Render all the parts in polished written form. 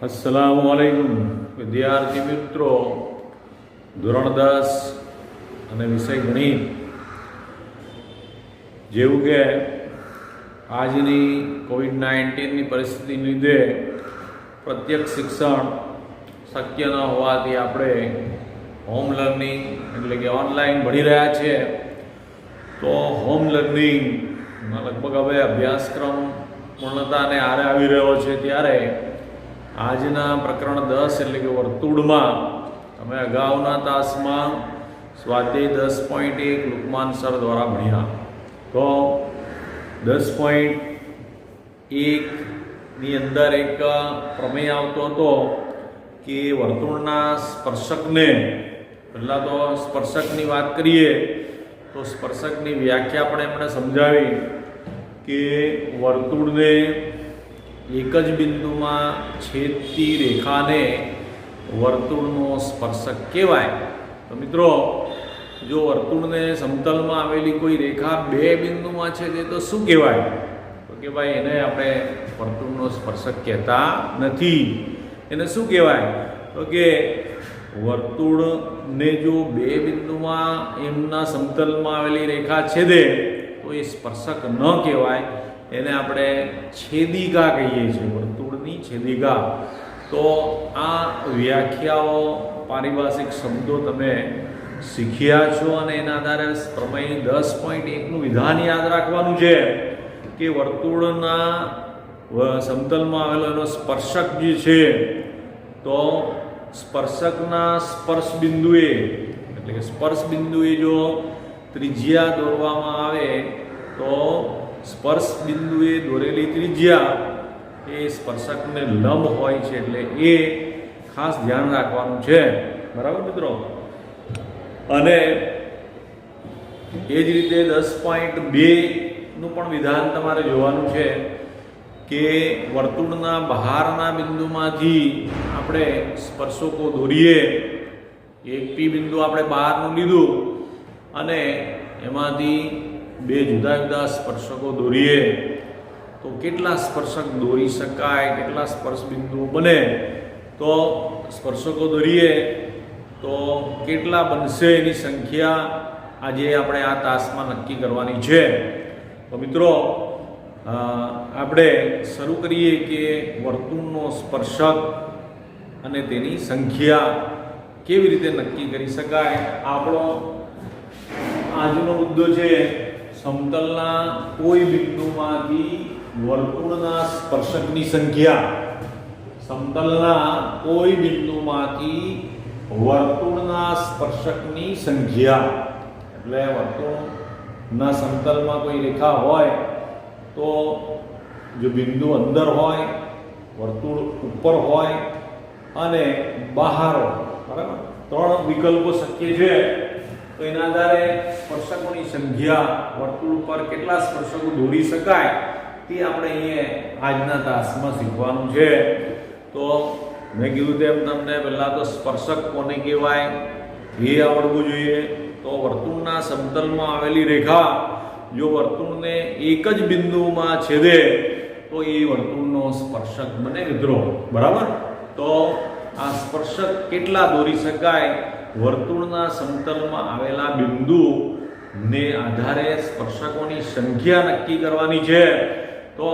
अस्सलामुअलैकुम विद्यार्थी मित्रों, ધોરણ 10 અને વિષય ગણિત જેવું કે આજની કોવિડ-19ની પરિસ્થિતિને લીધે પ્રત્યક્ષ શિક્ષણ શક્ય ન હોવાથી આપણે હોમ લર્નિંગ એટલે કે ઓનલાઈન ભણી રહ્યા છીએ. તો હોમ લર્નિંગમાં લગભગ હવે અભ્યાસક્રમ પૂર્ણતાને આરે આવી રહ્યો છે, ત્યારે આજના પ્રકરણ 10 એટલે કે વર્તુળમાં અમે અગાઉના તાસમાં સ્વાધ્યાય 10.1 લુકમાન સર દ્વારા ભણ્યા. તો 10.1ની અંદર એક પ્રમેય આવતો હતો કે વર્તુળના સ્પર્શકને, પહેલાં તો સ્પર્શકની વાત કરીએ તો સ્પર્શકની વ્યાખ્યા પણ એમણે સમજાવી કે વર્તુળને એક જ બિંદુમાં છેદતી રેખાને વર્તુળનો સ્પર્શક કહેવાય. તો મિત્રો, જો વર્તુળને સમતલમાં આવેલી કોઈ રેખા બે બિંદુમાં છેદે તો શું કહેવાય? તો કે ભાઈ એને આપણે વર્તુળનો સ્પર્શક કહેતા નથી. એને શું કહેવાય? તો કે વર્તુળને જો બે બિંદુમાં એમના સમતલમાં આવેલી રેખા છેદે તો એ સ્પર્શક ન કહેવાય, એને આપણે છેદિકા કહીએ છીએ, વર્તુળની છેદિકા. તો આ વ્યાખ્યાઓ, પારિભાષિક શબ્દો તમે શીખ્યા છો અને એના આધારે પ્રમેય 10.1નું વિધાન યાદ રાખવાનું છે કે વર્તુળના સમતલમાં આવેલો એનો સ્પર્શક જે છે, તો સ્પર્શકના સ્પર્શ બિંદુએ એટલે કે સ્પર્શ બિંદુએ જો ત્રિજ્યા દોરવામાં આવે તો સ્પર્શ બિંદુએ દોરેલી ત્રિજ્યા એ સ્પર્શકને લંબ હોય છે, એટલે એ ખાસ ધ્યાન રાખવાનું છે. બરાબર મિત્રો? અને એ જ રીતે 10.2નું પણ વિધાન તમારે જોવાનું છે કે વર્તુળના બહારના બિંદુમાંથી આપણે સ્પર્શકો દોરીએ. એક પી બિંદુ આપણે બહારનું લીધું અને એમાંથી બે જુદા જુદા સ્પર્શકો દોરીએ તો કેટલા સ્પર્શક દોરી શકાય, કેટલા સ્પર્શ બિંદુઓ બને, તો સ્પર્શકો દોરીએ તો કેટલા બનશે એની સંખ્યા આજે આપણે આ તાસમાં નક્કી કરવાની છે. તો મિત્રો, આપણે શરૂ કરીએ કે વર્તુળનો સ્પર્શક અને તેની સંખ્યા કેવી રીતે નક્કી કરી શકાય. આપણો આજનો મુદ્દો છે સમતલના કોઈ બિંદુમાંથી વર્તુળના સ્પર્શકની સંખ્યા. સમતલના કોઈ બિંદુમાંથી વર્તુળના સ્પર્શકની સંખ્યા એટલે વર્તુળના સમતલમાં કોઈ રેખા હોય તો જો બિંદુ અંદર હોય, વર્તુળ ઉપર હોય અને બહાર હોય, બરાબર, ત્રણ વિકલ્પો શક્ય છે. તો એના આધારે સ્પર્શકોની સંખ્યા, વર્તુળ ઉપર કેટલા સ્પર્શકો દોરી શકાય, તે આપણે અહીંયા આજના તાસમાં શીખવાનું છે. તો મેં કીધું તેમ તમને પહેલાં તો સ્પર્શક કોને કહેવાય એ આવડવું જોઈએ. તો વર્તુળના સમતલમાં આવેલી રેખા જો વર્તુળને એક જ બિંદુમાં છેદે તો એ વર્તુળનો સ્પર્શક બને મિત્રો. બરાબર? તો આ સ્પર્શક કેટલા દોરી શકાય? વર્તુળના સમતલમાં આવેલા બિંદુને આધારે સ્પર્શકોની સંખ્યા નક્કી કરવાની છે. તો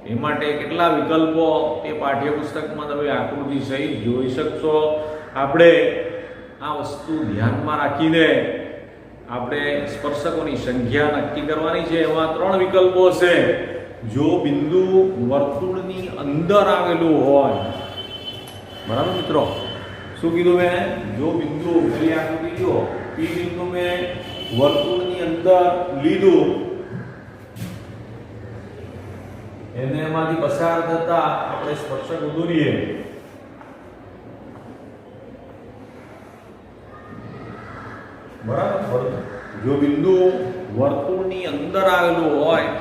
એ માટે કેટલા વિકલ્પો તે પાઠ્યપુસ્તકમાં તમે આકૃતિ સહિત જોઈ શકશો. આપણે આ વસ્તુ ધ્યાનમાં રાખીને આપણે સ્પર્શકોની સંખ્યા નક્કી કરવાની છે. એમાં ત્રણ વિકલ્પો છે. જો બિંદુ વર્તુળની અંદર આવેલું હોય, બરાબર મિત્રો? શું કીધું મેં? જો બિંદુ, પેલી આકૃતિ જુઓ, એ બિંદુ મેં વર્તુળની અંદર લીધું, એને એમાંથી પસાર થતા આપણે સ્પર્શક દોરીએ. બરાબર? જો બિંદુ વર્તુળની અંદર આવેલું હોય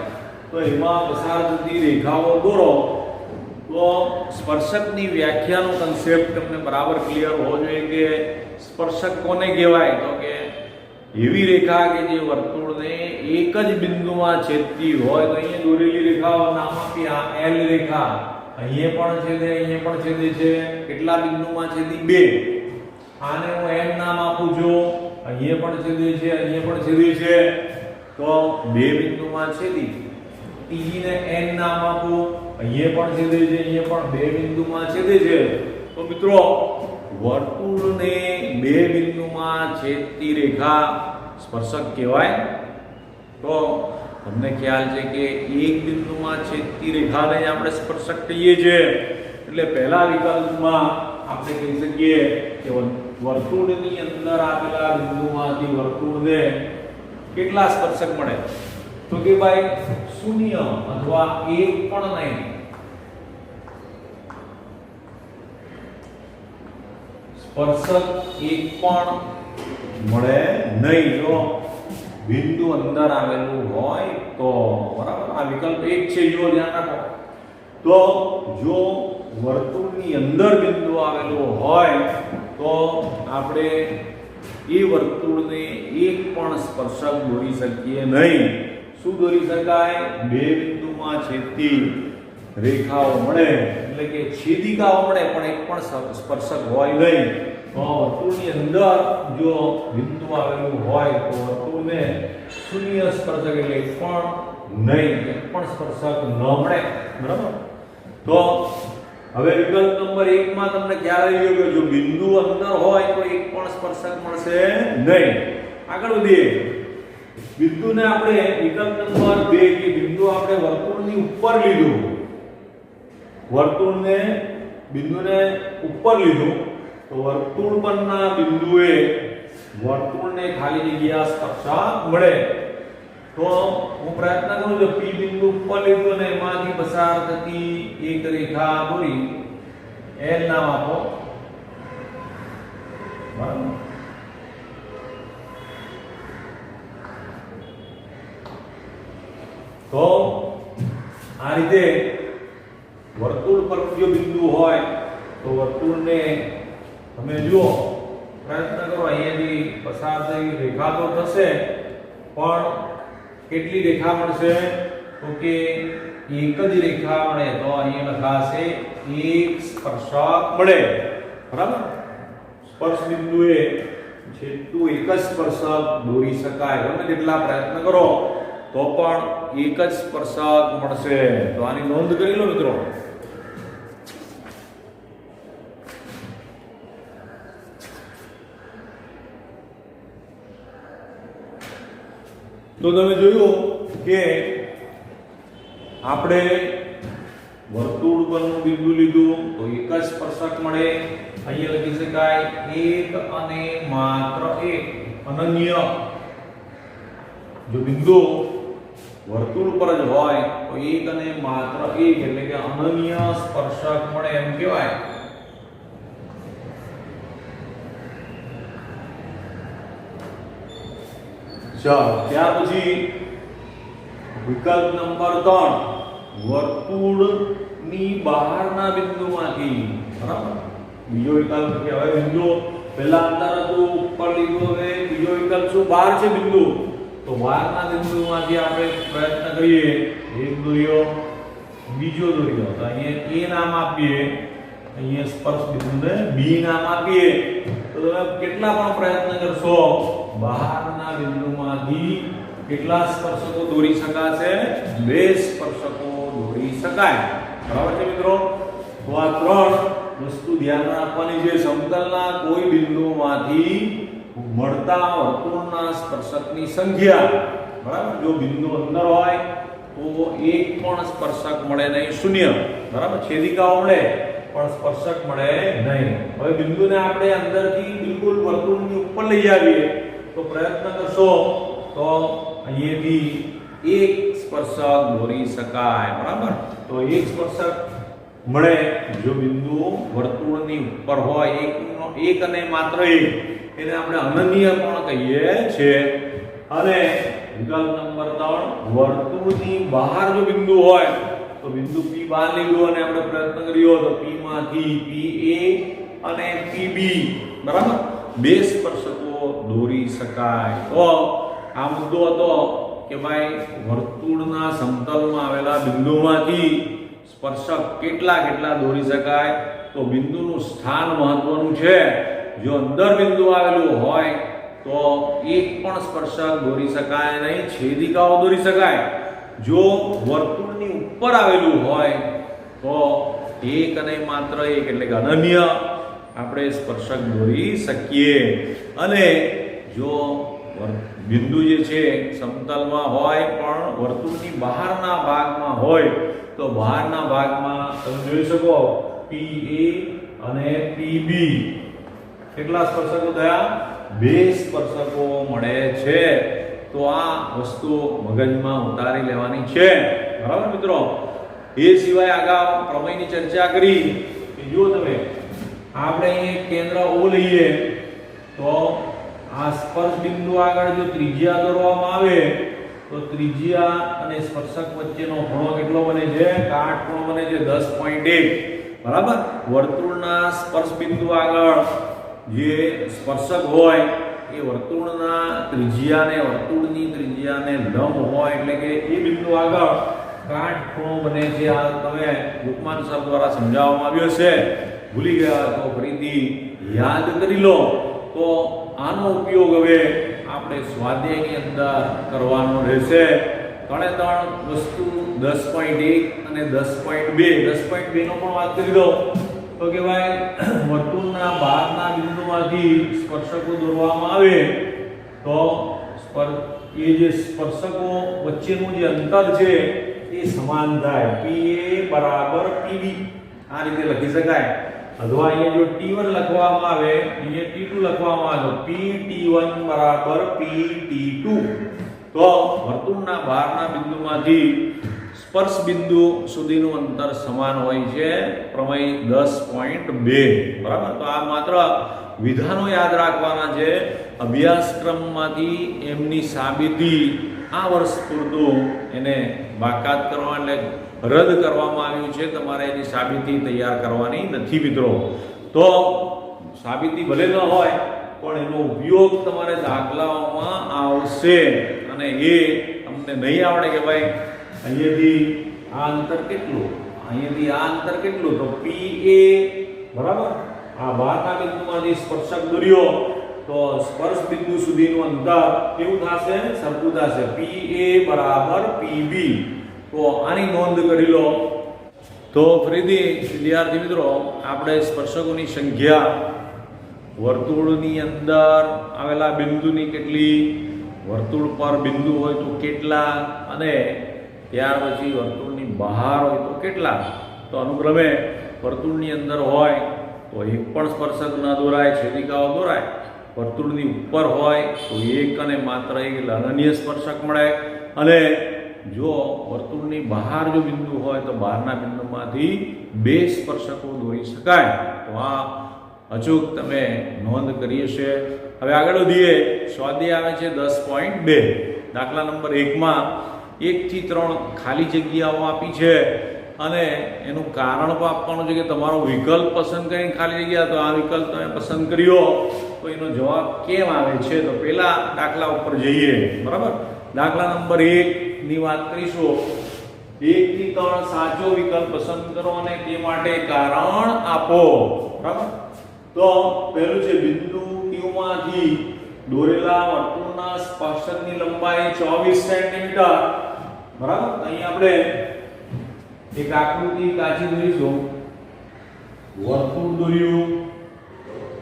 તો એમાં પસાર થતી રેખાઓ દોરો. તો સ્પર્શકની વ્યાખ્યાનો કન્સેપ્ટ તમને બરાબર ક્લિયર હોવો જોઈએ કે સ્પર્શક કોને કહેવાય. તો કે એવી રેખા કે જે વર્તુળને એક જ બિંદુમાં છેદતી હોય. તો અહીંયા દોરેલી રેખાઓ નામ આપી, આ એલ રેખા અહીંયા પણ છેદે, અહીંયા પણ છેદે છે. કેટલા બિંદુમાં છેદી? બે. આને હું n નામ આપું છું. અહીંયા પણ છેદે છે, અહીંયા પણ છેદે છે. તો બે બિંદુમાં છેદી. ત્રીજીને n નામ આપું. અહીંયા પણ છેદે છે, અહીંયા પણ બે બિંદુમાં છેદે છે. તો મિત્રો વર્તુળને બે બિંદુમાં છેદતી રેખા સ્પર્શક કહેવાય. તો તમને ખ્યાલ છે કે એક બિંદુમાં છેદતી રેખાને જ આપણે સ્પર્શક કહીએ છીએ. એટલે પહેલા વિકલ્પમાં આપણે કહી શકીએ કે વર્તુળની અંદર આપેલા બિંદુમાંથી વર્તુળને કેટલા સ્પર્શક મળે? તો કે ભાઈ શૂન્ય અથવા એક પણ નહીં. સ્પર્શક એક પણ મળે નહીં જો બિંદુ અંદર આવેલું હોય તો. બરાબર, આ વિકલ્પ એક છે, જો ધ્યાન રાખો. તો જો વર્તુળની અંદર બિંદુ આવેલું હોય તો આપણે એ વર્તુળને એક પણ સ્પર્શક દોરી શકીએ નહીં. શું દોરી શકાય? બે બિંદુમાં છેદતી રેખાઓ મળે, એટલે કે છેદિકાઓ મળે, પણ એક પણ સ્પર્શક હોય નહીં. તો વર્તુળની અંદર જો બિંદુ આવેલું હોય તો વર્તુળને શૂન્ય સ્પર્શક એટલે એક પણ નહીં, એક પણ સ્પર્શક ન મળે. બરાબર. તો હવે વિકલ્પ નંબર 1 માં તમને ખ્યાલ આવી ગયો કે જો બિંદુ અંદર હોય તો એક પણ સ્પર્શક મળશે નહીં. આગળ વધીએ. બિંદુને આપણે વિકલ્પ નંબર 2 કે બિંદુ આપણે વર્તુળની ઉપર લીધું. વર્તુળને બિંદુને ઉપર લીધું તો વર્તુળ પરના બિંદુએ વર્તુળને ખાલી જગ્યા સ્પર્શક મળે. તો હું પ્રયત્ન કરું છું P બિંદુ ઉપર લીધું અને એમાંથી પસાર થતી એક રેખા દોરી, L નામ આપો. બરાબર. તો આ રીતે વર્તુળ પર જો બિંદુ હોય તો વર્તુળને તમે જુઓ, પ્રયત્ન કરો, અહીંયાથી પસાર થઈ રેખા તો થશે, પણ કેટલી રેખા મળશે? તો કે એક જ રેખા મળે. તો અહીંયા લખાશે એક સ્પર્શક મળે. બરાબર. સ્પર્શ બિંદુએ છેદતું એક જ સ્પર્શક દોરી શકાય. ગમે તેટલા પ્રયત્ન કરો તો પણ એક જ સ્પર્શક મળશે. તો આની નોંધ કરી લો મિત્રો. તો તમે જોયું કે આપણે વર્તુળ પરનું બિંદુ લીધું તો એક જ સ્પર્શક મળે. અહીંયા લખી શકાય એક અને માત્ર એક. અનન્ય જો બિંદુ વર્તુળ પર જ હોય તો એક અને માત્ર એક, એટલે કે અનન્ય સ્પર્શક મળે એમ કહેવાય. ચાલો, ત્યાર પછી વિકલ્પ નંબર 3 વર્તુળની બહારના બિંદુમાંથી. બરાબર. બીજો વિકલ્પ કે હવે બિંદુ પહેલા અંદર હતું, ઉપર લીધું, હવે બીજો વિકલ્પ શું? બહાર છે બિંદુ. તો બહારના બિંદુમાંથી આપણે પ્રયત્ન કરીએ. એક દોર્યો, બીજો દોર્યો. તો અહીંયા A નામ આપીએ, અહીંયા સ્પર્શ બિંદુને B નામ આપીએ. તો તમે કેટલા પણ પ્રયત્ન કરશો બહારના બિંદુમાંથી કેટલા સ્પર્શકો દોરી શકાશે? બે સ્પર્શકો દોરી શકાય. બરાબર છે મિત્રો. તો આ ત્રણ વસ્તુ ધ્યાન રાખવાની છે. સમતલના કોઈ બિંદુમાંથી મળતા વર્તુળના સ્પર્શકની સંખ્યા. બરાબર. જો બિંદુ અંદર હોય તો એક પણ સ્પર્શક મળે નહીં, શૂન્ય. બરાબર. છેદિકાઓ મળે પણ સ્પર્શક મળે નહીં. હવે બિંદુને આપણે અંદરથી બિલકુલ વર્તુળની ઉપર લઈ આવીએ તો પ્રયત્ન કરશો તો અહીંયાથી એક સ્પર્શક દોરી શકાય. બરાબર. તો એક સ્પર્શક મળે જો બિંદુ વર્તુળની ઉપર હોય. એક અને માત્ર એક, એને આપણે અનન્ય પણ કહીએ છીએ. અને વિકલ્પ નંબર 3 વર્તુળની બહાર જો બિંદુ હોય તો બિંદુ P બહાર લીધું અને આપણે પ્રયત્ન કર્યો તો P માંથી PA અને PB. બરાબર. બે સ્પર્શકો દોરી શકાય. તો આ મુદ્દો હતો કે ભાઈ વર્તુળના સમતલમાં આવેલા બિંદુમાંથી સ્પર્શક કેટલા દોરી શકાય? તો બિંદુનું સ્થાન મહત્વનું છે. જો અંદર બિંદુ આવેલું હોય તો એક પણ સ્પર્શક દોરી શકાય નહીં, છેદિકાઓ દોરી શકાય. જો વર્તુળની ઉપર આવેલું હોય તો એક અને માત્ર એક એટલે કે અનન્ય આપણે સ્પર્શક દોરી શકીએ. અને જો બિંદુ જે છે સમતલમાં હોય પણ વર્તુળની બહારના ભાગમાં હોય તો બહારના ભાગમાં તમે જોઈ શકો PA અને PB કેટલા સ્પર્શકો થયા? 2 સ્પર્શકો મળે છે. તો આ વસ્તુ મગજમાં ઉતારી લેવાની છે. બરાબર મિત્રો? એ સિવાય અગાઉ પ્રમેયની ચર્ચા કરી કે જો તમે આપણે અહીં કેન્દ્ર O લઈએ તો આ સ્પર્શ બિંદુ આગળ જો ત્રિજ્યા દોરવામાં આવે તો ત્રિજ્યા અને સ્પર્શક વચ્ચેનો ખૂણો કેટલો બને છે? કાટખૂણો બને છે 10.1. બરાબર? વર્તુળના સ્પર્શ બિંદુ આગળ જે સ્પર્શક હોય એ વર્તુળના ત્રિજ્યાને વર્તુળની ત્રિજ્યાને લંબ હોય એટલે કે એ બિંદુ આગળ કાટખૂણો બને છે. આ તમે બુકમાન સર દ્વારા સમજાવવામાં આવ્યો છે. ભૂલી ગયા તો ફરીથી યાદ કરી લો. તો આનો ઉપયોગ હવે આપણે સ્વાધ્યાયની અંદર કરવાનો રહેશે. 3 વસ્તુ 10.1 અને 10.2 10.2 નો પણ વાત કરી દો તો કે ભાઈ વર્તુળના બહારના બિંદુમાંથી સ્પર્શકો દોરવામાં આવે તો એ જે સ્પર્શકો વચ્ચેનું જે અંતર છે એ સમાન થાય. PA = PB આ રીતે લખી શકાય. અથવા અહીંયા જો T1 લખવામાં આવે અહીંયા T2 લખવામાં આવે તો PT1 = PT2. તો વર્તુળના બહારના બિંદુમાંથી સ્પર્શ બિંદુ સુધીનું અંતર સમાન હોય છે. પ્રમેય 10.2. બરાબર? તો આ માત્ર વિધાનો યાદ રાખવાના છે. અભ્યાસક્રમમાંથી એમની સાબિતી આ વર્ષ પૂરતું એને બાકાત કરવા એટલે રદ કરવામાં આવ્યું છે. તમારે એની સાબિતી તૈયાર કરવાની નથી મિત્રો. તો સાબિતી ભલે ન હોય પણ એનો ઉપયોગ તમારે દાખલાઓમાં આવશે. અને એ તમને નહીં આવડે કે ભાઈ અહીંયાથી આ અંતર કેટલું, અહીંયાથી આ અંતર કેટલું, તો PA બરાબર આ બહારના બિંદુમાંથી સ્પર્શક દોર્યો તો સ્પર્શ બિંદુ સુધીનું અંતર કેવું થશે? સરખું થશે. PA = PB. તો આની નોંધ કરી લો. તો ફરીથી વિદ્યાર્થી મિત્રો આપણે સ્પર્શકોની સંખ્યા, વર્તુળની અંદર આવેલા બિંદુની કેટલી, વર્તુળ પર બિંદુ હોય તો કેટલા, અને ત્યાર પછી વર્તુળની બહાર હોય તો કેટલા. તો અનુક્રમે વર્તુળની અંદર હોય તો એક પણ સ્પર્શક ન દોરાય, છેદિકાઓ દોરાય. વર્તુળની ઉપર હોય તો એક અને માત્ર એક અનન્ય સ્પર્શક મળે. અને જો વર્તુળની બહાર જો બિંદુ હોય તો બહારના બિંદુમાંથી 2 સ્પર્શકો દોરી શકાય. તો આ અચૂક તમે નોંધ કરી હશે. હવે આગળ વધીએ. સ્વાધ્યાય આવે છે 10.2. દાખલા નંબર 1 માં 1 થી 3 ખાલી જગ્યાઓ આપી છે અને એનું કારણ પણ આપવાનું છે કે તમારો વિકલ્પ પસંદ કરીને ખાલી જગ્યા, તો આ વિકલ્પ તમે પસંદ કર્યો તો એનો જવાબ કેમ આવે છે. તો પહેલા દાખલા ઉપર જઈએ. બરાબર? દાખલા નંબર 1 ની વાત કરીશું. 1 થી 3 સાચો વિકલ્પ પસંદ કરો અને તે માટે કારણ આપો. બરાબર? તો પહેલું છે બિંદુ Q માંથી દોરેલા વર્તુળના સ્પર્શકની લંબાઈ 24 સેન્ટીમીટર. બરાબર? અહીં આપણે એક આકૃતિ કાચી દોરીશું. વર્તુળ દોર્યું,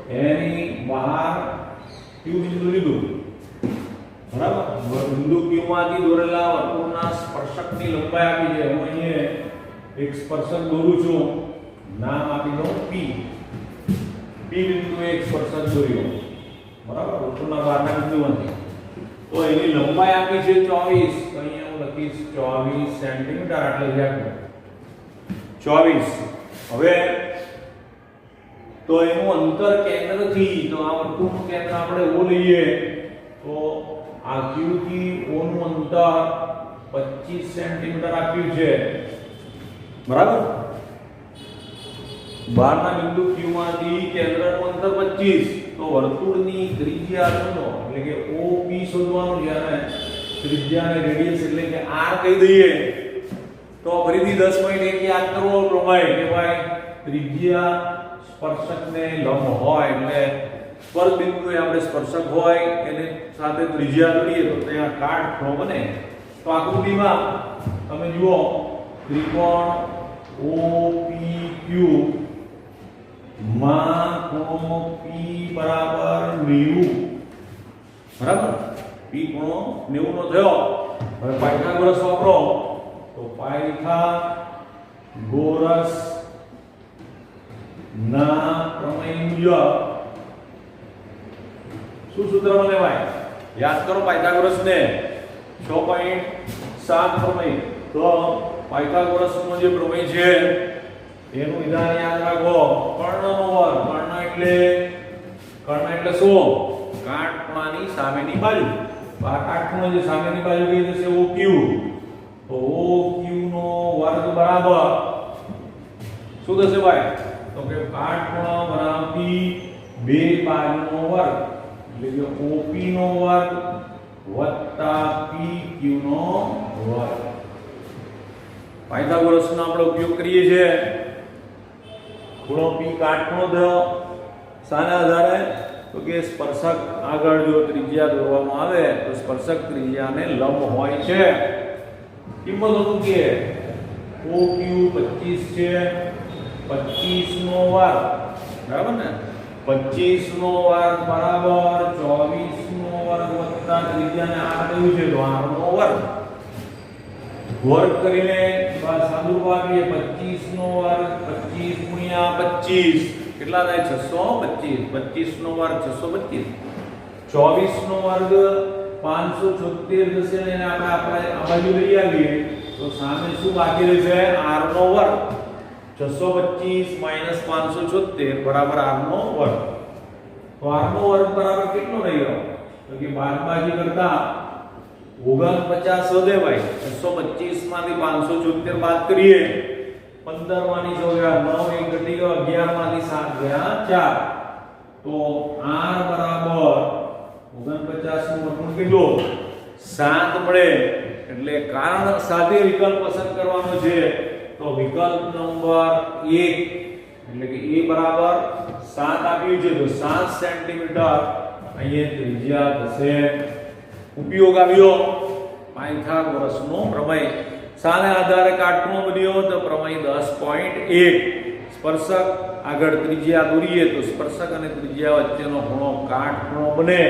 એની બહાર Q બિંદુ લીધું. બરાબર? બિંદુ Q માંથી દોરેલા વર્તુળના સ્પર્શકની લંબાઈ આપી છે. હું અહીંયા એક સ્પર્શક દોરું છું, નામ આપી દઉં P. P બિંદુ એક સ્પર્શક દોર્યો. બરાબર? વર્તુળના બહારના બિંદુમાંથી તો એની લંબાઈ આપી છે 24. તો અહીંયા હું લખીશ 24 સેન્ટીમીટર. આટલે જ આપ્યું 24. હવે તો એનું અંતર કેન્દ્રથી, તો આ વર્તુળનું કેન્દ્ર આપણે O લઈએ તો આ Q થી O નું અંતર 25 સેન્ટીમીટર આપ્યું છે. બરાબર? બહારના બિંદુ Q માંથી કેન્દ્રનું અંતર 25. તો વર્તુળની ત્રિજ્યા શોધો એટલે કે OP શોધવાનું છે. અને ત્રિજ્યાને રેડિયસ એટલે કે R કહી દઈએ તો તો ફરીથી 10.1 યાદ કરવો પ્રમાણે કે ભાઈ ત્રિજ્યા સ્પર્શકને લંબ હોય એટલે સ્પર્શ બિંદુએ આપણે સ્પર્શક હોય એને સાથે ત્રિજ્યા દોરીએ તો ત્યાં કાટખૂણો બને. તો આકૃતિમાં તમે જુઓ ત્રિકોણ OPQ માં ખૂણો P બરાબર 90, બરાબર? P ખૂણો 90 નો થયો. હવે પાયથાગોરસ વાપરો તો પાયથાગોરસ ના પ્રમેય મુજબ શું સૂત્ર બને ભાઈ? યાદ કરો પાયથાગોરસ ને 6.7 પ્રમેય. તો પાયથાગોરસ નો જે પ્રમેય છે એનું વિધાન યાદ રાખો. કર્ણનો વર્ગ. કર્ણ એટલે શું? કાટખૂણાની સામેની બાજુ. તો આ કાટખૂણો જે સામેની બાજુ કઈ જશે? OQ. તો OQ નો વર્ગ બરાબર શું થશે ભાઈ? તો કે કાટખૂણો બનાવતી બે બાજુનો વર્ગ એટલે કે OP નો વર્ગ વત્તા PQ નો વર્ગ. પાયથાગોરસનો આપણે ઉપયોગ કરીએ છીએ. ખૂણો P કાટખૂણો થયો. શાના આધારે? તો કે સ્પર્શક આગળ જો ત્રિજ્યા દોરવામાં આવે તો સ્પર્શક ત્રિજ્યાને લંબ હોય છે. કિંમતો મૂકીએ. OQ 25 છે. 25 નો વર્ગ બરાબર ને? 25 નો વર્ગ બરાબર 24 નો વર્ગ વત્તા ત્રિજ્યાને r દેવું છે તો r નો વર્ગ. વર્ગ કરીને સાદુરૂપ આપીએ 25 નો વર્ગ 25 ગુણ્યા 25 કેટલા થાય? 625. 25 નો વર્ગ 625. 24 નો વર્ગ 576 જશે ને આપણે આ બાજુ લઈ આવીએ તો સામે શું બાકી રહેશે? r નો વર્ગ. 625 - 576 બરાબર r નો વર્ગ. તો r નો વર્ગ બરાબર કેટલો રહ્યો? તો કે બાદબાકી કરતા 49 વધે ભાઈ. 625 માંથી 576 બાદ કરીએ 15 માંથી 9 એક ઘટી ગયો. 11 માંથી 7 ગયા 4. તો r બરાબર 49 નું વર્ગમૂળ કેટલું? 7 મળે. એટલે કારણ સાથે વિકલ્પ પસંદ કરવાનો છે. તો વિકલ્પ નંબર 1 એટલે કે a બરાબર 7 આપ્યું છે તો 7 સેન્ટીમીટર અહીંયા ત્રિજ્યા થશે. ઉપયોગ આવ્યો પાયથાગોરસનો પ્રમેય. શાના આધારે કાટખૂણો બન્યો? તો પ્રમેય 10.1. સ્પર્શક આગળ ત્રિજ્યા દોરીએ તો સ્પર્શક અને ત્રિજ્યા વચ્ચેનો ખૂણો કાટખૂણો બને.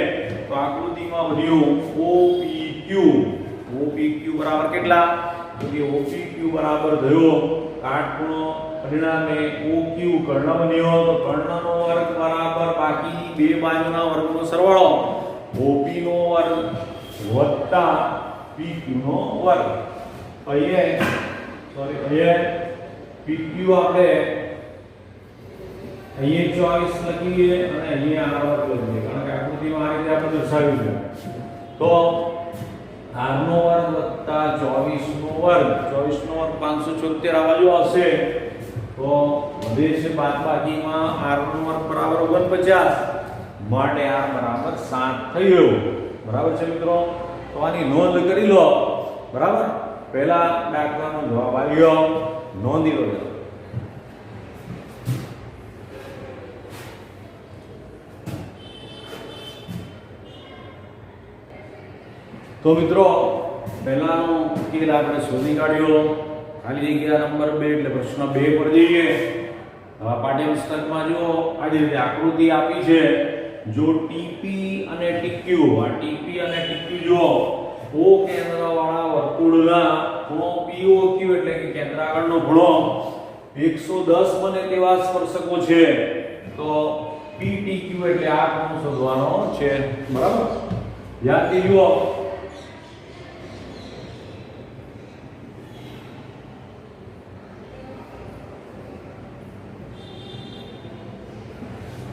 તો આકૃતિમાં બન્યું OPQ. OPQ બરાબર કેટલા? તો કે OPQ બરાબર થયો કાટખૂણો પરિણામે OQ કર્ણ બન્યો. તો કર્ણનો વર્ગ બરાબર બાકીની બે બાજુના વર્ગનો સરવાળો OP નો વર્ગ વત્તા PQ નો વર્ગ. અહીંયા PQ આપણે અહીંયા 24 લખીએ અને અહીંયા r વર્ગ લખીએ કારણ કે આકૃતિમાં આ રીતે આપણે દર્શાવ્યું છે. તો r નો વર્ગ વત્તા 24 નો વર્ગ. 24 નો વર્ગ 576 આ બાજુ આવશે તો વધે છે બાદબાકીમાં r નો વર્ગ બરાબર 49 માટે r બરાબર 7 થઈ ગયું. બરાબર છે મિત્રો? તો આની નોંધ કરી લો. બરાબર? પહેલા દાખલાનો જવાબ આવ્યો. નોંધી લો. તો મિત્રો પહેલાનો ઉકેલ આપણે શોધી કાઢ્યો. ખાલી જગ્યા નંબર 2 એટલે પ્રશ્ન 2 પર જઈએ. હવે પાઠ્યપુસ્તકમાં જો આ રીતે આકૃતિ આપી છે. જો TP અને TQ, આ TP અને TQ જો O કેન્દ્ર વાળા વર્તુળના ખૂણો POQ એટલે કે કેન્દ્ર આગળનો ખૂણો 110 બને તેવા સ્પર્શકો છે. તો PTQ એટલે આ ખૂણો શોધવાનો છે. બરાબર? યાદથી જુઓ.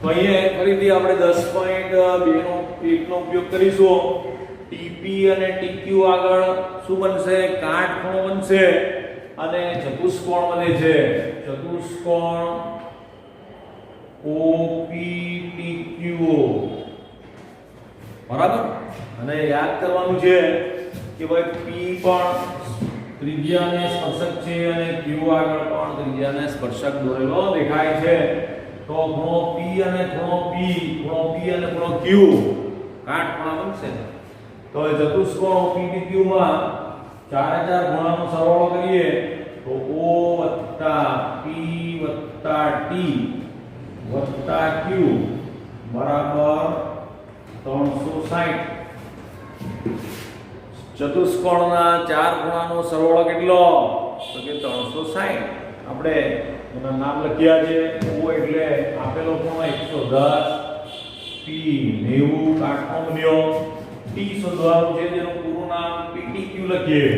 તો અહીંયા ફરીથી આપણે 10.2 નો ઉપયોગ કરીશું. TP અને TQ આગળ શું બનશે? કાટખૂણો બનશે અને ચતુષ્કોણ બને છે. ચતુષ્કોણ OPTQ. બરાબર? અને યાદ કરવાનું છે કે ભાઈ P પણ ત્રિજ્યાને સ્પર્શક છે અને q આગળ પણ ત્રિજ્યાને સ્પર્શક દોરેલો દેખાય છે. તો ખૂણો p અને ખૂણો p અને ખૂણો q કાટખૂણા બનશે. તો એ ચતુષ્કોણ OPTQ માં ચારે ચાર ખૂણાનો સરવાળો કરીએ તો O + P + T + Q બરાબર 360. ચતુષ્કોણના ચાર ખૂણાનો સરવાળો કેટલો? તો કે 360. આપણે એના નામ લખ્યા છે. O એટલે આપેલો ખૂણો 110, P 90 કાટખૂણો બન્યો. T શોધવાનું છે જેનું પૂરું નામ PTQ લખીએ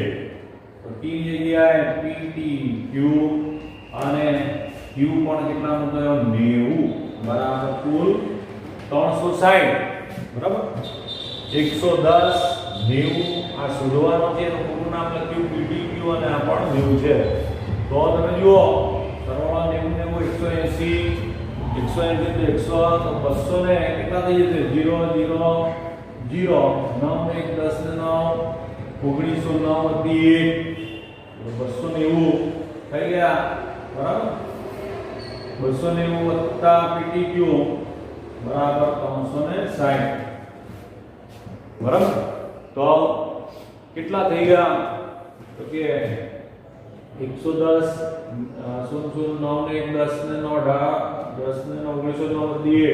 તો T ની જગ્યાએ PTQ અને Q પણ કેટલાનો થયો 90 બરાબર કુલ 360. બરાબર 110 90 આ શોધવાનો છે એનું પૂરું નામ લખ્યું PTQ અને આ પણ 90 છે. તો તમે જુઓ સરવાળો 90 180 180 તો 200 ને કેટલા થઈ જશે 0 0 0 9 1 10 ને 9 1909 + 1 290 થઈ ગયા. બરાબર 290 + PTQ બરાબર 360. બરાબર તો કેટલા થઈ ગયા? તો કે 110 0 9 1 10 ને 9 10 ને 9 1909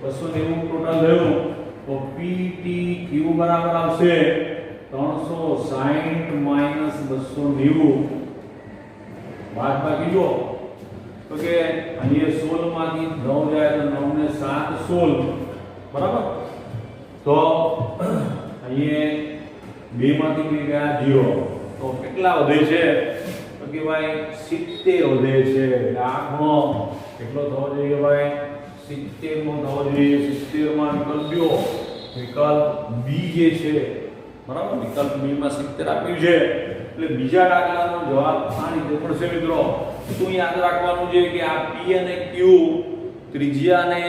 290 ટોટલ થયું. તો PTQ બરાબર આવશે 360 - 290 બાદબાકી જો તો કે અહીંયા 16 માંથી 9 જાય તો 9 ને 7 16 બરાબર. તો અહીંયા 2 માંથી 2 ગયા 0 તો કેટલા વધે છે? તો કે ભાઈ 70 વધે છે. એટલે આ ખૂણો કેટલો થવો જોઈએ ભાઈ 70 નો થવો જોઈએ. 70 માં વિકલ્પ B જે છે બરાબર વિકલ્પ B માં 70 આપ્યું છે. એટલે બીજા દાખલાનો જવાબ આ રીતે પડશે મિત્રો. શું યાદ રાખવાનું છે કે આ P અને Q ત્રિજ્યાને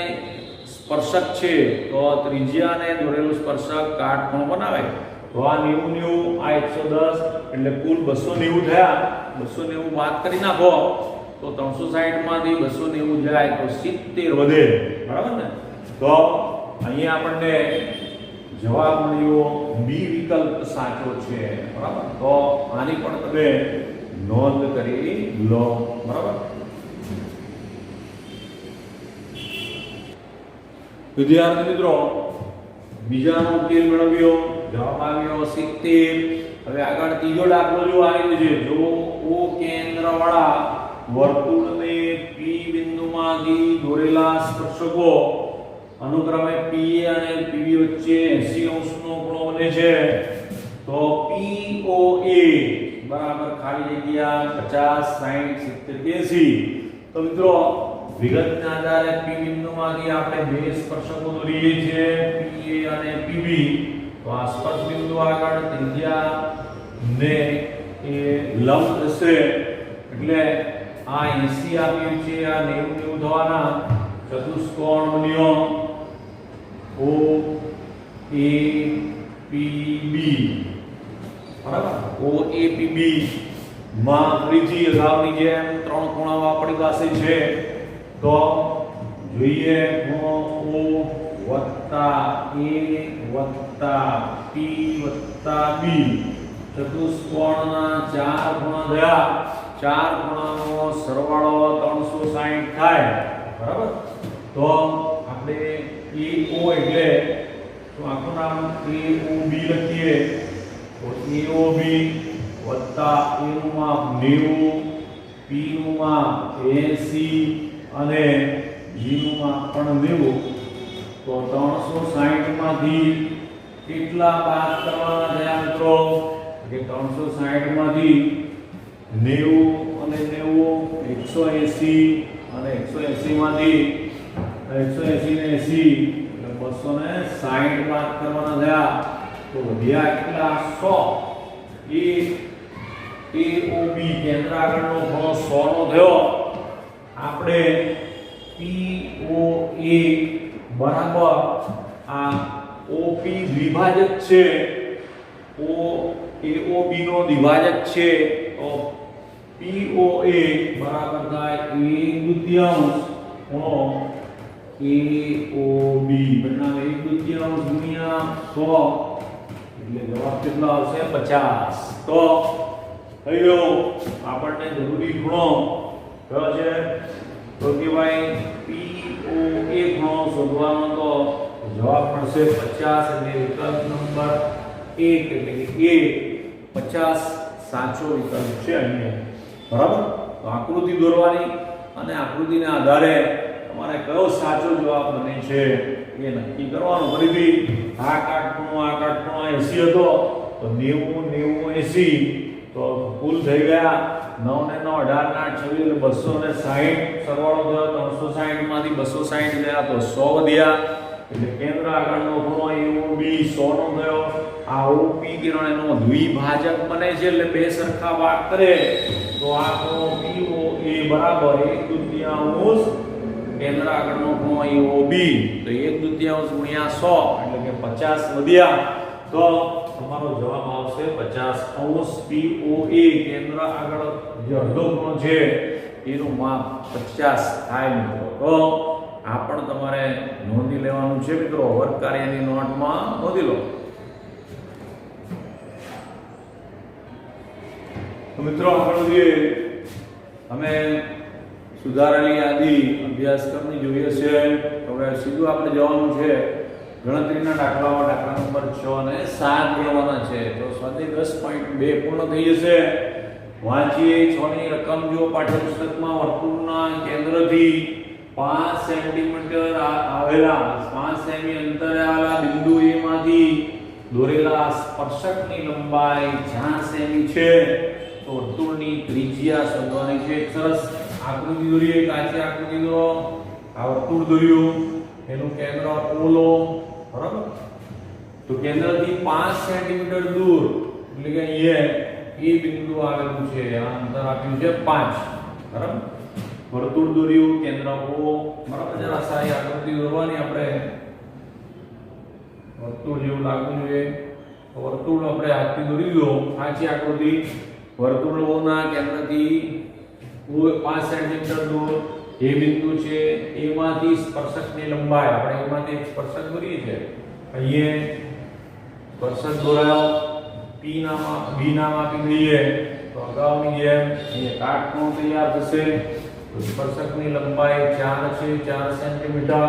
સ્પર્શક છે. તો ત્રિજ્યાને દોરેલું સ્પર્શક કાટખૂણો બનાવે. તો આ 90 90 આ 110 એટલે કુલ 290 થયા. 290 બાદ કરી નાખો તો 360 માંથી 290 જાય તો 70 વધે. બરાબર ને? તો અહીંયા આપણને જવાબ મળ્યો B વિકલ્પ સાચો છે. બરાબર તો આની પણ તમે નોંધ કરી લો. બરાબર વિદ્યાર્થી મિત્રો બીજાનો ઉકેલ મેળવ્યો. જવાબ આવ્યો 70. હવે આગળ ત્રીજો દાખલો જો આવ્યો છે. જો O કેન્દ્રવાળા વર્તુળને P બિંદુમાંથી દોરેલા સ્પર્શકો અનુક્રમે PA અને PB વચ્ચે 80 અંશનો ખૂણો બને છે. તો POA બરાબર ખાલી જગ્યા 50 60 70 80. તો મિત્રો વિગતના આધારે P બિંદુમાંથી આપણે બે સ્પર્શકો દોરીએ છીએ PA અને PB. તો આ સ્પર્શ બિંદુ આગળ ત્રિજ્યા ને એ લંબ થશે. એટલે આ 80 આપ્યું છે આ 90 90 થવાના. ચતુષ્કોણ બન્યો OAPB. બરાબર OAPB માં ત્રીજી અગાઉની જેમ ત્રણ ખૂણાઓ આપણી પાસે છે. તો જોઈએ ખૂણો O વત્તા A વત્તા P વત્તા B. ચતુષ્કોણના ચાર ખૂણા થયા. ચાર ખૂણાનો સરવાળો 360 થાય. બરાબર તો આપણે AO એટલે તો આખું નામ AOB લખીએ. તો AOB વત્તા A નું માપ 90 P નું માપ 80 અને G નું માપ પણ 90. તો 360 માંથી કેટલા બાદ કરવાના થયા મિત્રો? કે 360 માંથી 90 અને 90 180 અને 180 માંથી 180 ને 80 એટલે 260 બાદ કરવાના થયા. તો વધ્યા કેટલા? 100. AOB કેન્દ્ર આગળનો ખૂણો 100 નો થયો. આપણે POA બરાબર આ OP દ્વિભાજક છે. AOB નો દ્વિભાજક છે તો POA બરાબર થાય 1/2 ખૂણો AOB બરાબર 1/2 ગુણ્યા 100 એટલે જવાબ કેટલો આવશે 50. તો થઈ ગયો આપણને જરૂરી ખૂણો કયો છે તો કે ભાઈ POA ખૂણો શોધવાનો તો જવાબ મળશે 50 એટલે વિકલ્પ નંબર 1 એટલે કે A 50 સાચો વિકલ્પ છે અહીંયા. બરાબર. તો આકૃતિ દોરવાની અને આકૃતિના આધારે તમારે કયો સાચો જવાબ બને છે એ નક્કી કરવાનું. ફરીથી આ કાટખૂણો 80 હતો તો 90 90 80 તો કુલ થઈ ગયા 9 ને 9 18 ને 8 26 260 સરવાળો થયો 360 માંથી 260 ગયા તો 100 વધ્યા એટલે કેન્દ્ર આગળનો ખૂણો AOB 100 નો થયો. આ OP કિરણ એનો દ્વિભાજક બને છે એટલે બે સરખા ભાગ કરે તો આ ખૂણો POA બરાબર 1/2 કેન્દ્ર આગળનો ખૂણો AOB તો 1/2 ગુણ્યા 100 એટલે કે 50 વધ્યા તો તમારો જવાબ આવશે 50 POA કેન્દ્ર આગળ જે અડધો ખૂણો છે એનું માપ 50 થાય મિત્રો. તો આ પણ તમારે નોંધી લેવાનું છે મિત્રો. વર્ગ કાર્યની નોટમાં નોંધી લો. તો મિત્રો આપણે જે અમે સુધારેલી યાદી અભ્યાસક્રમની જોઈએ છે હવે સીધું આપણે જવાનું છે ગણતરીના દાખલામાં. દાખલા નંબર 6 અને 7 ગણવાના છે. તો સ્વાધ્યાય 10.2 પૂર્ણ થઈ જશે. વાંચીએ 6 ની રકમ જો પાઠ્યપુસ્તકમાં વર્તુળના કેન્દ્રથી 5 સેન્ટીમીટર આવેલા 5 સેમી અંતરે આવેલા બિંદુ A માંથી દોરેલા સ્પર્શકની લંબાઈ 4 સેમી છે તો વર્તુળની ત્રિજ્યા શોધવાની છે. સરસ આકૃતિ દોરીએ. કાચી આકૃતિ દોરો. આ વર્તુળ દોર્યું એનું કેન્દ્ર O લો. બરાબર. તો કેન્દ્રથી 5 સેન્ટીમીટર દૂર એટલે કે અહીંયા એ બિંદુ આવેલું છે. આ અંતર આપ્યું છે 5. બરાબર. વર્તુળ દોર્યું કેન્દ્ર O. બરાબર. જરા સારી આકૃતિ દોરવાની આપણે. વર્તુળ જેવું લાગવું જોઈએ. તો વર્તુળ આપણે હાથથી દોરી દો. આછી આકૃતિ વર્તુળ O ના કેન્દ્રથી 5 સેન્ટીમીટર દૂર એ બિંદુ છે. એમાંથી સ્પર્શકની લંબાઈ આપણે એમાંથી એક સ્પર્શક દોરીએ છે. અહીંયા સ્પર્શક દોરાયો P નામ આપી દઈએ તો અગાઉની જેમ અહીંયા કાટખૂણો તૈયાર થશે. તો સ્પર્શકની લંબાઈ 4 છે 4 સેન્ટીમીટર.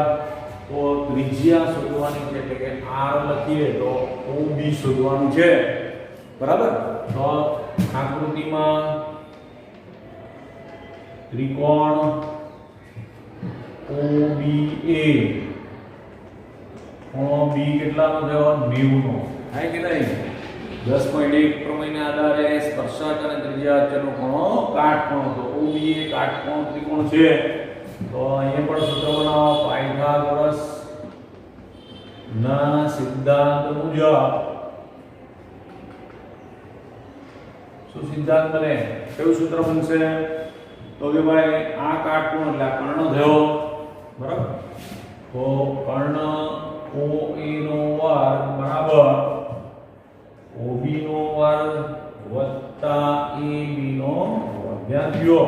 તો ત્રિજ્યા શોધવાની છે એટલે કે R લખીએ તો OB શોધવાનું છે. બરાબર. તો આકૃતિમાં ત્રિકોણ OBA ખૂણો B કેટલાનો થયો 90 નો થાય કે નહીં. 10.1 પ્રમેયના આધારે સ્પર્શક અને ત્રિજ્યા વચ્ચેનો ખૂણો કાટખૂણો. તો OBA કાટખૂણો ત્રિકોણ છે. તો અહીંયા પણ સૂત્ર બનાવો. પાયથાગોરસ ના સિદ્ધાંત મુજબ શું સિદ્ધાંત બને? કયું સૂત્ર બનશે? તો કે ભાઈ આ કાટખૂણો એટલે કર્ણ થયો. બરાબર. તો કર્ણ OA નો વર્ગ બરાબર OB નો વર્ગ વત્તા AB નો વર્ગ. ધ્યાન દો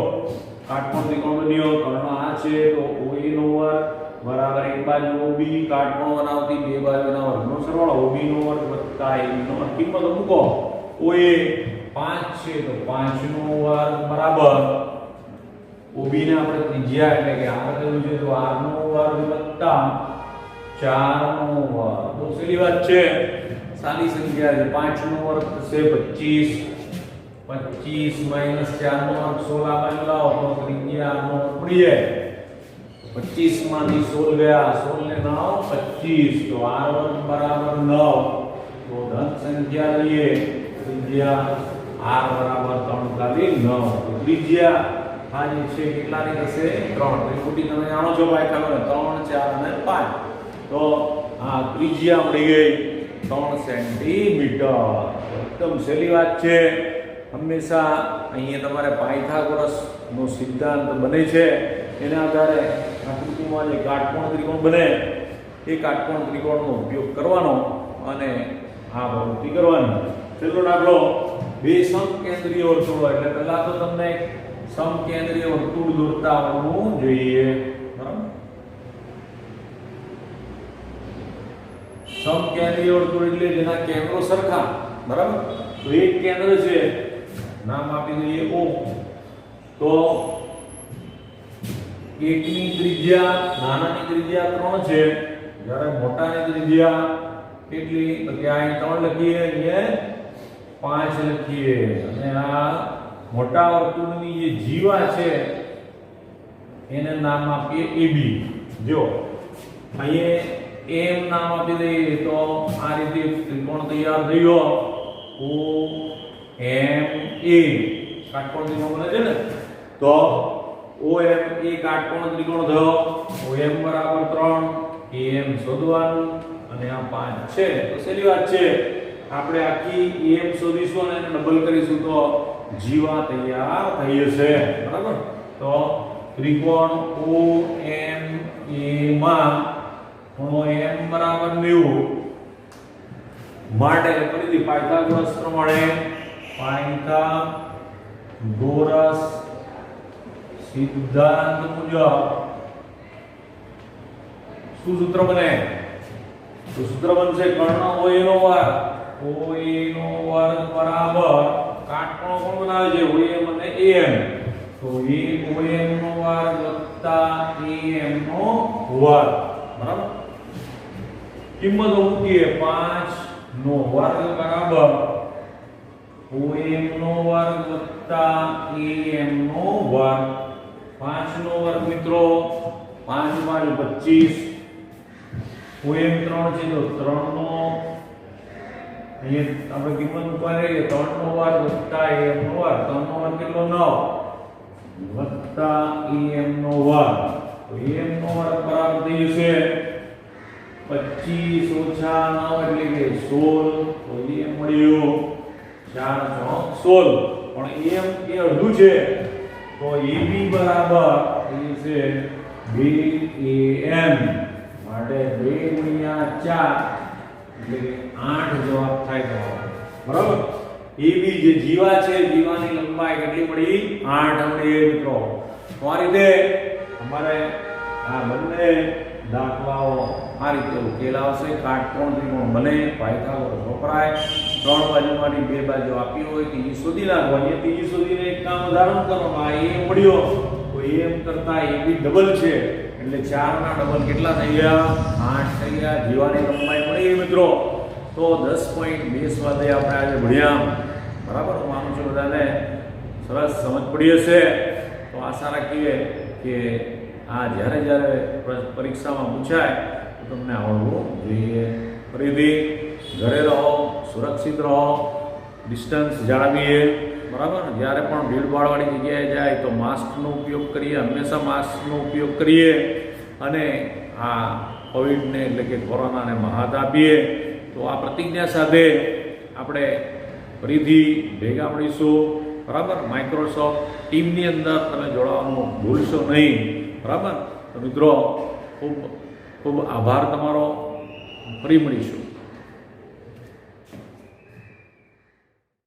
કાટખૂણો ત્રિકોણ બન્યો. કર્ણ આ છે તો OA નો વર્ગ બરાબર એક બાજુ OB કાટખૂણો બનાવતી બે બાજુના વર્ગનો સરવાળો OB નો વર્ગ વત્તા AB નો વર્ગ. કિંમત મૂકો. OA 5 છે તો 5 નો વર્ગ બરાબર OB ને આપણે ત્રિજ્યા એટલે કે R કહેવું છે તો R નો વર્ગ વત્તા 4 નો વર્ગ. બહુ સહેલી વાત છે. સાદી સંખ્યા છે. 5 નો વર્ગ થશે 25. 25 માઈનસ 4 નો વર્ગ 16 આ બાજુ લાવો તો ત્રિજ્યા R નો વર્ગ મળી જાય. 25 માંથી 16 ગયા 16 ને 9 25 તો R વર્ગ બરાબર 9. તો ધન સંખ્યા લઈએ ત્રિજ્યા R બરાબર 3 ખાલી 9. ત્રિજ્યા આ જે છે કેટલાની થશે 3. ત્રિપુટી તમે જાણો છો ભાઈ ખબર 3 4 અને 5. તો આ ત્રિજ્યા મળી ગઈ 3 સેન્ટીમીટર. એકદમ સહેલી વાત છે. હંમેશા અહીંયા તમારે પાયથાગોરસ નો સિદ્ધાંત બને છે એના આધારે આકૃતિમાં જે કાટકોણ ત્રિકોણ બને એ કાટકોણ ત્રિકોણનો ઉપયોગ કરવાનો અને આ પ્રવૃત્તિ કરવાની. છેલ્લો દાખલો બે સમકેન્દ્રીય વર્તુળો, એટલે પહેલા તો તમને સમકેન્દ્રીય વર્તુળ દોરતા આવડવું જોઈએ, બરાબર? સમકેન્દ્રીય વર્તુળ એટલે જેના કેન્દ્રો સરખા, બરાબર? તો એક કેન્દ્ર છે, નામ આપી દઈએ O. તો એકની ત્રિજ્યા, નાનાની ત્રિજ્યા 3 છે, જ્યારે મોટાની ત્રિજ્યા કેટલી? તો કે અહીં 3 લખીએ, અહીંયા 5 લખીએ, અને આ મોટા વર્તુળની જે જીવા છે એને નામ આપીએ AB. જો અહીંયા M નામ આપી દઈએ તો આ રીતે ત્રિકોણ તૈયાર થયો, OMA. કાટકોણ ત્રિકોણ બને છે ને, તો OM એ કાટકોણ ત્રિકોણ થયો. OM બરાબર 3, AM શોધવાનું, અને આ 5 છે. તો સહેલી વાત છે, આપણે આખી AM શોધીશું અને એને ડબલ કરીશું તો જીવા તૈયાર થઈ જશે, બરાબર? તો ત્રિકોણ OMA માં ખૂણો M બરાબર 90 માટે ફરીથી પાયથાગોરસ પ્રમાણે પાયથાગોરસ સિદ્ધાંત મુજબ શું સૂત્ર બને? તો સૂત્ર બનશે કર્ણ OA નો વર્ગ, OA નો વર્ગ બરાબર કાટકોણ કોણ બનાવે છે? OM અને AM. તો OM નો વર્ગ વત્તા AM નો વર્ગ, બરાબર? કિંમતો મૂકીએ, 5 નો વર્ગ બરાબર OM નો વર્ગ વત્તા AM નો વર્ગ. 5 નો વર્ગ મિત્રો 5 × 25. OM 3 છે તો 3 નો અહીંયા આપણે કિંમત મૂકવા રહીએ, 3 નો વર્ગ વત્તા AM નો વર્ગ. 3 નો વર્ગ કેટલો? 9 વત્તા AM નો વર્ગ. તો AM નો વર્ગ બરાબર થઈ જશે 25 - 9 એટલે કે 16. તો AM મળ્યું 4 × 16. પણ AM એ અડધું છે, તો AB બરાબર થઈ જશે 2AM. માટે 2 × 4 એટલે કે 8 જવાબ થાય તમારો, બરાબર? AB જે જીવા છે, જીવાની લંબાઈ કેટલી મળી? 8 મળી મિત્રો. તો આ રીતે અમારે આ બંને દાખલાઓ આ રીતે ઉકેલાવશે. કાટકોણ ત્રિકોણ બને, પાયથાગોરસ વપરાય, 3 બાજુમાંથી 2 બાજુ આપી હોય ત્રીજી શોધી નાખવાની. ત્રીજી શોધીને એક કામ ઉદાહરણ કરવાનું. આ AM મળ્યો તો AM કરતા AB ડબલ છે, એટલે 4 ના ડબલ કેટલા થઈ ગયા? 8 થઈ ગયા. જીવાની લંબાઈ મળી મિત્રો. તો 10.2 સ્વાધ્યાય આપણે આજે ભણ્યા, બરાબર? હું માનું છું બધાને સરસ સમજ પડી હશે. તો આશા રાખીએ કે આ જ્યારે જ્યારે પરીક્ષામાં પૂછાય તો તમને આવડવું જોઈએ. ફરીથી ઘરે રહો, સુરક્ષિત રહો, ડિસ્ટન્સ જાળવીએ, બરાબર? જ્યારે પણ ભીડભાડવાળી જગ્યાએ જાય તો માસ્કનો ઉપયોગ કરીએ, હંમેશા માસ્કનો ઉપયોગ કરીએ, અને આ કોવિડને એટલે કે કોરોનાને મહાત આપીએ. તો આ પ્રતિજ્ઞા સાથે આપણે ફરીથી ભેગા મળીશું, બરાબર? માઇક્રોસોફ્ટ ટીમની અંદર તમે જોડાવાનું ભૂલશો નહીં, બરાબર? તો મિત્રો ખૂબ ખૂબ આભાર તમારો. ફરી મળીશું.